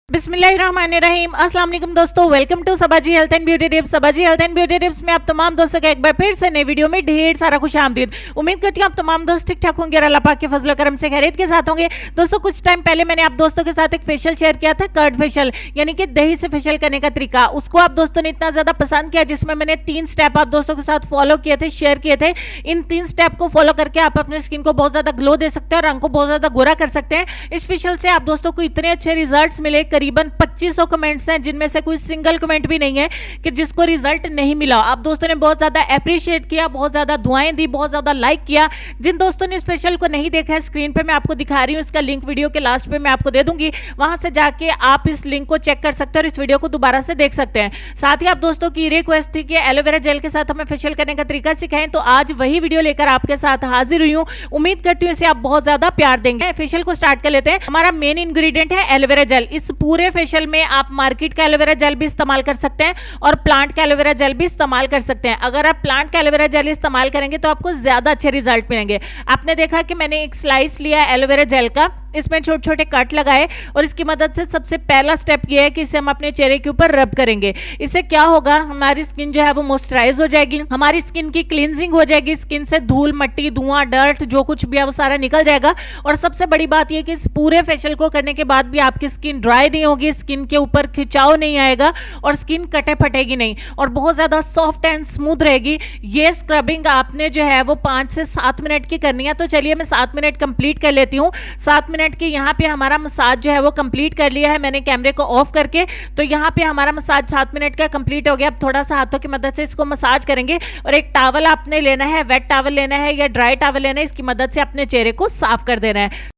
बिस्मिल्लाहिर्रहमानिर्रहीम। अस्सलाम वालेकुम दोस्तों, welcome to Sabaji health and beauty tips. Sabaji health and beauty tips में आप तमाम दोस्तों का एक बार फिर से नई वीडियो में ढेर सारा खुश आमदीद। उम्मीद करती हूँ आप तमाम दोस्त ठीक ठाक होंगे और अल्लाह पाक के फजल करम से खैरियत के साथ होंगे। दोस्तों कुछ टाइम पहले मैंने आप दोस्तों के साथ एक फेशियल शेयर किया था, कर्ड फेशियल, यानी कि दही से फेशियल करने का तरीका। उसको आप दोस्तों ने इतना ज्यादा पसंद किया जिसमें मैंने 3 स्टेप आप दोस्तों के साथ फॉलो किए थे, शेयर किए थे। इन 3 स्टेप को फॉलो करके आप अपने स्किन को बहुत ज्यादा ग्लो दे सकते हैं और रंग को बहुत ज्यादा गोरा कर सकते हैं। इस फेशियल से आप दोस्तों को इतने अच्छे रिजल्ट्स मिले, करीबन 2500 कमेंट्स हैं जिनमें से कोई सिंगल कमेंट भी नहीं है कि जिसको रिजल्ट नहीं मिला। आप दोस्तों ने बहुत ज्यादा अप्रिशिएट किया, बहुत ज्यादा दुआएं दी, बहुत ज्यादा लाइक किया। जिन दोस्तों ने स्पेशल को नहीं देखा है, स्क्रीन पे मैं आपको दिखा रही हूं, इसका लिंक वीडियो के लास्ट पे मैं आपको दे दूंगी, वहां से जाके आप इस लिंक को चेक कर सकते हैं और इस वीडियो को दोबारा से देख सकते हैं। साथ ही आप दोस्तों की रिक्वेस्ट थी कि एलोवेरा जेल के साथ हमें फेशियल करने का तरीका सिखाएं, तो आज वही वीडियो लेकर आपके साथ हाजिर हुई हूं। उम्मीद करती हूं इसे आप बहुत ज्यादा प्यार देंगे। फेशियल को स्टार्ट कर लेते हैं। हमारा मेन इंग्रेडिएंट है एलोवेरा जेल। इस पूरे फेशियल में आप मार्केट का एलोवेरा जेल भी इस्तेमाल कर सकते हैं और प्लांट का एलोवेरा जेल भी इस्तेमाल कर सकते हैं। अगर आप प्लांट का एलोवेरा जेल इस्तेमाल करेंगे तो आपको ज्यादा अच्छे रिजल्ट मिलेंगे। आपने देखा कि मैंने एक स्लाइस लिया एलोवेरा जेल का, इसमें छोटे छोटे कट लगाए और इसकी मदद से सबसे पहला स्टेप ये है कि इसे हम अपने चेहरे के ऊपर रब करेंगे। इससे क्या होगा, हमारी स्किन जो है वो मॉइस्चराइज हो जाएगी, हमारी स्किन की क्लींजिंग हो जाएगी, स्किन से धूल मट्टी धुआं डर्ट जो कुछ भी है वो सारा निकल जाएगा। और सबसे बड़ी बात यह कि इस पूरे फेशियल को करने के बाद भी आपकी स्किन ड्राई नहीं होगी, स्किन के ऊपर खिंचाव नहीं आएगा और स्किन कटे फटेगी नहीं और बहुत ज्यादा सॉफ्ट एंड स्मूथ रहेगी। ये स्क्रबिंग आपने जो है वो 5 से 7 मिनट की करनी है। तो चलिए मैं 7 मिनट कंप्लीट कर लेती हूँ। 7 मिनट की यहाँ पे हमारा मसाज जो है वो कंप्लीट कर लिया है मैंने कैमरे को ऑफ करके। तो यहाँ पे हमारा मसाज 7 मिनट का कंप्लीट हो गया। अब थोड़ा सा हाथों की मदद से इसको मसाज करेंगे और एक टॉवल आपने लेना है, वेट टॉवल लेना है या ड्राई टॉवल लेना है, इसकी मदद से अपने चेहरे को साफ कर देना है।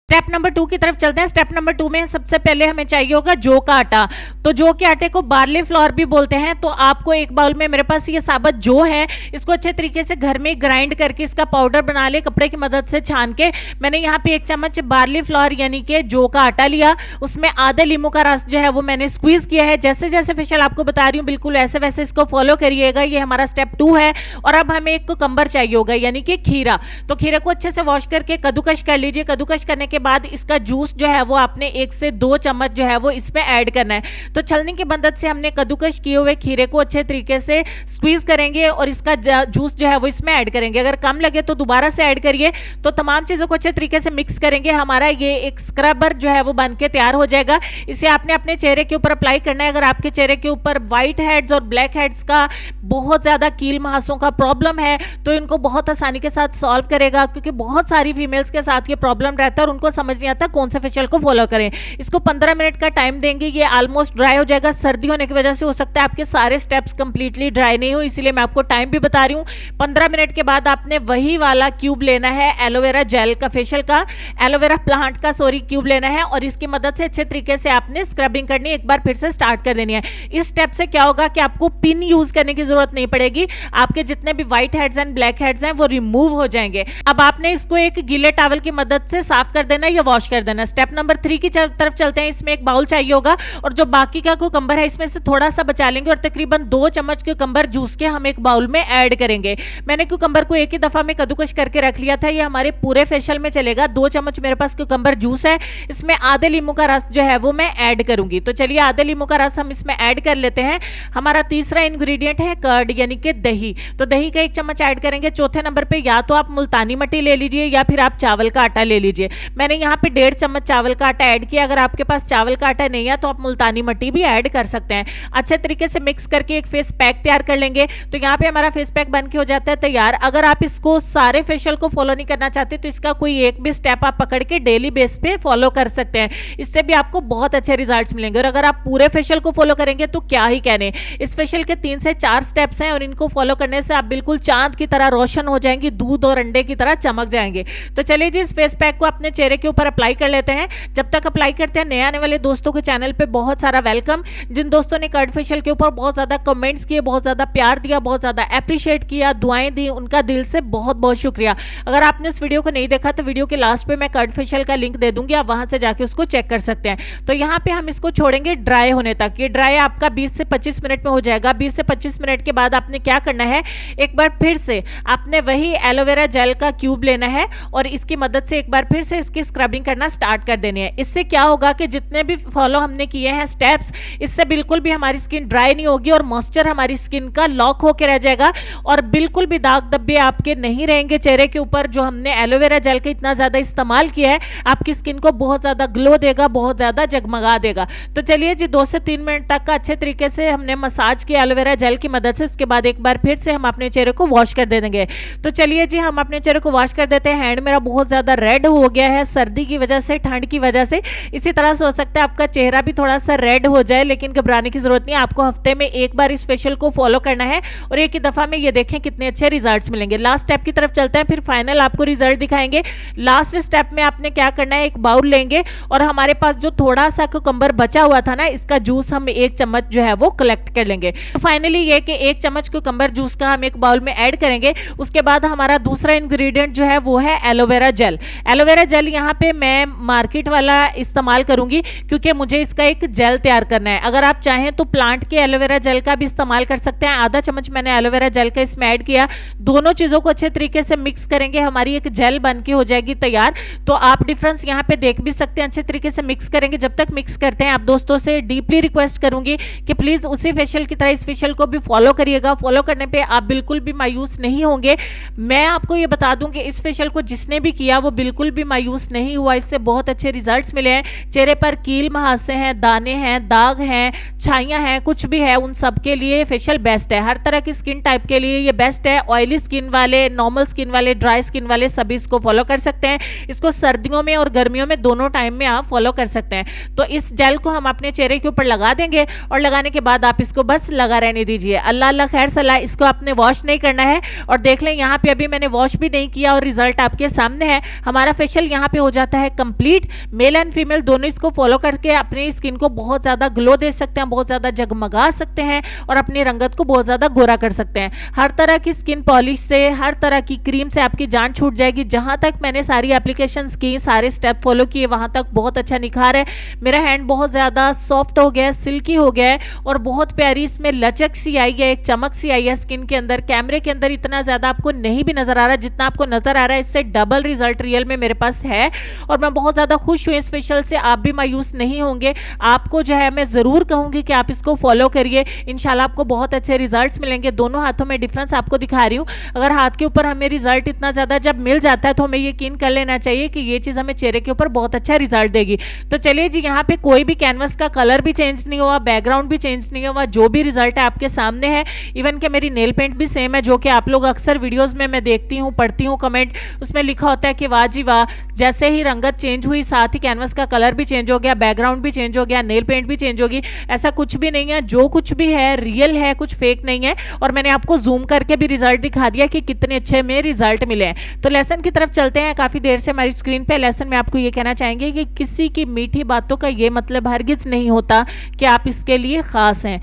स्टेप नंबर 2 की तरफ चलते हैं। स्टेप नंबर 2 में सबसे पहले हमें चाहिए होगा जौ का आटा। तो जौ के आटे को बार्ली फ्लोर भी बोलते हैं। तो आपको एक बाउल में, मेरे पास ये साबुत जौ है, इसको अच्छे तरीके से घर में ग्राइंड करके इसका पाउडर बना ले, कपड़े की मदद से छान के। मैंने यहाँ पे 1 चम्मच बार्ली फ्लोर यानी कि जौ का आटा लिया, उसमें आधे लींबू का रस जो है वो मैंने स्क्वीज किया है। जैसे जैसे फेशियल आपको बता रही हूँ बिल्कुल ऐसे वैसे इसको फॉलो करिएगा। ये हमारा स्टेप 2 है। और अब हमें एक कुकम्बर चाहिए होगा यानी कि खीरा। तो खीरे को अच्छे से वॉश करके कद्दूकश कर लीजिए। कद्दूकश करने के बाद इसका जूस जो है वो आपने 1 से 2 चम्मच जो है वो इसमें ऐड करना है। तो छलनी की मदद से हमने कद्दूकश किए हुए खीरे को अच्छे तरीके से स्क्वीज करेंगे और इसका जूस जो है वो इसमें ऐड करेंगे। अगर कम लगे तो दोबारा से ऐड करिए। तो तमाम चीजों को अच्छे तरीके से मिक्स करेंगे। हमारा ये एक स्क्रबर जो है वो बन के तैयार हो जाएगा। इसे आपने अपने चेहरे के ऊपर अप्लाई करना है। अगर आपके चेहरे के ऊपर व्हाइट हेड्स और ब्लैक हेड्स का बहुत ज्यादा कील महासों का प्रॉब्लम है तो इनको बहुत आसानी के साथ सॉल्व करेगा, क्योंकि बहुत सारी फीमेल्स के साथ ये प्रॉब्लम रहता है और उनको समझ नहीं आता कौन से फेशियल को फॉलो करें। इसको 15 मिनट का टाइम देंगे। ये ऑलमोस्ट ड्राई हो जाएगा। सर्दी होने की वजह से हो सकता है आपके सारे स्टेप्स कंप्लीटली ड्राई नहीं हो, इसीलिए मैं आपको टाइम भी बता रही हूँ। 15 मिनट के बाद आपने वही वाला क्यूब लेना है एलोवेरा जेल का, फेशियल का, एलोवेरा प्लांट का क्यूब लेना है और इसकी मदद से अच्छे तरीके से आपने स्क्रबिंग करनी है। एक बार फिर से स्टार्ट कर देनी है। इस स्टेप से क्या होगा कि आपको पिन यूज करने की जरूरत नहीं पड़ेगी। आपके जितने भी white heads and black heads हैं वो रिमूव हो जाएंगे। अब आपने इसको एक गीले टॉवल की मदद से साफ कर देना या वॉश कर देना। स्टेप नंबर 3 की तरफ चलते हैं। इसमें एक बाउल चाहिए होगा और जो बाकी का कुकम्बर है इसमें से थोड़ा सा बचा लेंगे और तकरीबन 2 चम्मच कुकम्बर जूस के हम एक बाउल में ऐड करेंगे। मैंने कुकम्बर को एक ही दफा में कद्दूकश करके रख लिया था, ये हमारे पूरे फेशियल में चलेगा। 2 चम्मच मेरे पास कुकम्बर जूस है, इसमें आधे लींबू का रस जो है वो मैं ऐड करूंगी। तो चलिए आधे लींबू का रस हम इसमें ऐड कर लेते हैं। हमारा तीसरा इंग्रेडिएंट है कर्ड यानी कि दही। तो दही का 1 चम्मच ऐड करेंगे। चौथे नंबर पे या तो आप मुल्तानी मिट्टी ले लीजिए या फिर आप चावल का आटा ले लीजिए। मैंने यहाँ पे 1.5 चम्मच चावल का आटा ऐड किया। अगर आपके पास चावल का आटा नहीं है तो आप मुल्तानी मिट्टी भी ऐड कर सकते हैं। अच्छे तरीके से मिक्स करके एक फेस पैक तैयार कर लेंगे। तो यहाँ पे हमारा फेस पैक बन के हो जाता है तैयार। अगर आप इसको सारे फेशियल को फॉलो नहीं करना चाहते तो इसका कोई एक भी स्टेप आप पकड़ के डेली बेस पे फॉलो कर सकते हैं। इससे भी आपको बहुत अच्छे रिजल्ट्स मिलेंगे। और अगर आप पूरे फेशियल को फॉलो करेंगे तो क्या ही कहने। इस फेशियल के 3 से 4 स्टेप्स हैं और इनको फॉलो करने से आप बिल्कुल चांद की तरह रोशन हो जाएंगे, दूध और अंडे की तरह चमक जाएंगे। तो चलिए जी इस फेस पैक को अपने चेहरे के ऊपर अप्लाई कर लेते हैं। जब तक अप्लाई करते हैं, नए आने वाले दोस्तों के चैनल पे बहुत सारा वेलकम। जिन दोस्तों ने कर्ड फेशियल के ऊपर बहुत ज्यादा कमेंट्स किए, बहुत ज्यादा प्यार दिया, बहुत ज्यादा अप्रिशिएट किया, दुआएं दी, उनका दिल से बहुत बहुत शुक्रिया। अगर आपने इस वीडियो को नहीं देखा तो वीडियो के लास्ट पे मैं कर्ड फेशियल का लिंक दे दूंगी, आप वहां से जाके उसको चेक कर सकते हैं। तो यहाँ पे हम इसको छोड़ेंगे ड्राई होने तक। ये ड्राई आपका 20 से 25 मिनट में हो जाएगा। 20 से 25 मिनट के बाद आपने क्या करना है, एक बार फिर से आपने वही एलोवेरा जेल का क्यूब लेना है और इसकी मदद से एक बार फिर से इसकी स्क्रबिंग करना स्टार्ट कर देनी है। इससे क्या होगा कि जितने भी फॉलो हमने किए हैं स्टेप्स, इससे बिल्कुल भी हमारी स्किन ड्राई नहीं होगी और मॉइस्चर हमारी स्किन का लॉक होकर रह जाएगा और बिल्कुल भी दाग धब्बे आपके नहीं रहेंगे चेहरे के ऊपर। जो हमने एलोवेरा जेल का इतना ज्यादा इस्तेमाल किया है, आपकी स्किन को बहुत ज्यादा ग्लो देगा, बहुत ज्यादा जगमगा देगा। तो चलिए जी, 2 से 3 मिनट तक का अच्छे तरीके से हमने मसाज किया एलोवेरा जेल की मदद से। उसके बाद एक बार फिर से हम अपने चेहरे को वॉश कर देंगे। तो चलिए जी, हम अपने चेहरे को वॉश कर देते हैं। हैंड मेरा बहुत ज्यादा रेड हो गया है सर्दी की वजह से, ठंड की वजह से। इसी तरह से हो सकता है आपका चेहरा भी थोड़ा सा रेड हो जाए, लेकिन घबराने की जरूरत नहीं है। आपको हफ्ते में एक बार इस फेशियल को फॉलो करना है और एक ही दफा में ये देखें कितने अच्छे रिजल्ट्स मिलेंगे। लास्ट स्टेप की तरफ चलते हैं, फिर फाइनल आपको रिजल्ट दिखाएंगे। लास्ट स्टेप में आपने क्या करना है, एक बाउल लेंगे और हमारे पास जो थोड़ा सा कुकुम्बर बचा हुआ था ना, इसका जूस हम 1 चम्मच जो है वो कलेक्ट कर लेंगे। तो फाइनली ये कि 1 चम्मच कुकुम्बर जूस का हम एक बाउल में ऐड करेंगे। उसके बाद हमारा दूसरा इंग्रेडिएंट जो है वो है एलोवेरा जेल। एलोवेरा जेल यहाँ पे मैं मार्केट वाला इस्तेमाल करूंगी क्योंकि मुझे इसका एक जेल तैयार करना है। अगर आप चाहें तो प्लांट के एलोवेरा जेल का भी इस्तेमाल कर सकते हैं। आधा चम्मच मैंने एलोवेरा जेल का इसमें ऐड किया। दोनों चीजों को अच्छे तरीके से मिक्स करेंगे, हमारी एक जेल बन के हो जाएगी तैयार। तो आप डिफरेंस यहाँ पे देख भी सकते हैं। अच्छे तरीके से मिक्स करेंगे। जब तक मिक्स करते हैं, आप दोस्तों से डीपली रिक्वेस्ट करूंगी कि प्लीज उसी फेशियल की तरह इस फेशियल को भी फॉलो करिएगा। फॉलो करने पे आप बिल्कुल भी मायूस नहीं होंगे। मैं आपको ये बता दूं कि इस फेशियल को जिसने भी किया वो बिल्कुल भी मायूस नहीं हुआ। इससे बहुत अच्छे रिजल्ट्स मिले हैं। चेहरे पर कील महासे हैं, दाने हैं, दाग हैं, छाइयां हैं, कुछ भी है, उन सब के लिए फेशियल बेस्ट है। हर तरह की स्किन टाइप के लिए ये बेस्ट है। ऑयली स्किन वाले, नॉर्मल स्किन वाले, ड्राई स्किन वाले सभी इसको फॉलो कर सकते हैं। इसको सर्दियों में और गर्मियों में दोनों टाइम में आप फॉलो कर सकते हैं। तो इस जेल को हम अपने चेहरे के ऊपर लगा देंगे और लगाने के बाद आप इसको बस लगा रहने दीजिए। अल्लाह अल्लाह खैर सलाह। इसको आपने वॉश नहीं करना है। और देख लें यहाँ पे अभी मैंने वॉश भी नहीं किया और रिजल्ट आपके सामने है। हमारा फेशियल यहाँ पे हो जाता है कंप्लीट। मेल एंड फीमेल दोनों इसको फॉलो करके अपनी स्किन को बहुत ज्यादा ग्लो दे सकते हैं, बहुत ज्यादा जगमगा सकते हैं और अपनी रंगत को बहुत ज्यादा गोरा कर सकते हैं। हर तरह की स्किन पॉलिश से, हर तरह की क्रीम से आपकी जान छूट जाएगी। जहां तक मैंने सारी एप्लीकेशंस की, सारे स्टेप फॉलो किए, वहां तक बहुत अच्छा निखार है। मेरा हैंड बहुत ज्यादा सॉफ्ट हो गया है, सिल्की हो गया है और बहुत प्यारी इसमें लचक सी आई है, एक चमक सी आई है स्किन के अंदर। कैमरे के अंदर इतना ज्यादा आपको नहीं भी नजर आ रहा, जितना आपको नजर आ रहा है इससे डबल रिजल्ट रियल में मेरे पास है और मैं बहुत ज्यादा खुश हूं इस फेशियल से। आप भी मायूस नहीं होंगे। आपको जो है मैं जरूर कहूंगी कि आप इसको फॉलो करिए। इंशाल्लाह आपको बहुत अच्छे रिजल्ट्स मिलेंगे। दोनों हाथों में डिफरेंस आपको दिखा रही हूं। अगर हाथ के ऊपर हमें रिजल्ट इतना ज्यादा जब मिल जाता है तो हमें यकीन कर लेना चाहिए कि ये चीज हमें चेहरे के ऊपर बहुत अच्छा रिजल्ट देगी। तो चलिए जी, यहाँ पे कोई भी कैनवस का कलर भी चेंज नहीं हुआ, बैकग्राउंड भी चेंज नहीं हुआ, जो भी रिजल्ट है आपके सामने है। इवन कि मेरी नेल पेंट भी सेम है, जो कि आप लोग अक्सर वीडियोस में मैं देखती हूँ, पढ़ती हूँ कमेंट, उसमें लिखा होता है कि वाह जी वाह, जैसे ही रंगत चेंज हुई साथ ही कैनवस का कलर भी चेंज हो गया, बैकग्राउंड भी चेंज हो गया, नेल पेंट भी चेंज होगी। ऐसा कुछ भी नहीं है। जो कुछ भी है रियल है, कुछ फेक नहीं है। और मैंने आपको जूम करके भी रिजल्ट दिखा दिया कि कितने अच्छे में रिजल्ट मिले हैं। तो लेसन की तरफ चलते हैं। काफी देर से हमारी स्क्रीन पे लेसन में आपको ये कहना चाहेंगे कि किसी की मीठी बातों का ये मतलब हरगिज नहीं होता कि आप इसके लिए खास हैं।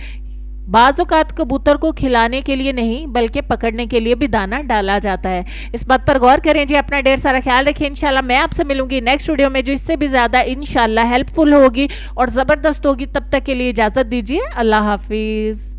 बाज़ औक़ात कबूतर को खिलाने के लिए नहीं बल्कि पकड़ने के लिए भी दाना डाला जाता है। इस बात पर गौर करें जी। अपना ढेर सारा ख्याल रखें। इंशाल्लाह मैं आपसे मिलूंगी नेक्स्ट वीडियो में, जो इससे भी ज़्यादा इंशाल्लाह हेल्पफुल होगी और ज़बरदस्त होगी। तब तक के लिए इजाज़त दीजिए। अल्लाह हाफिज़।